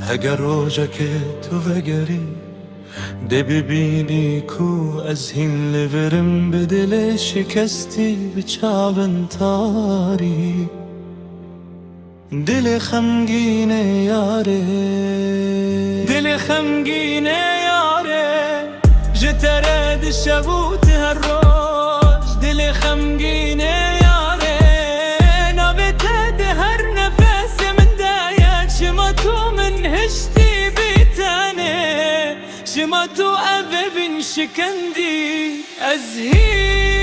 اگر روزکت تو وگری ده ببینی کو از هین لورم به دل شکستی به چاون تاری دل خمگینه یاره دل خمگینه یاره جترد شبوت هر روز دل خمگینه یاره نابته هر نفس من داید شما تو من هشتی بیتانه شما تو أبب شكندي أزهي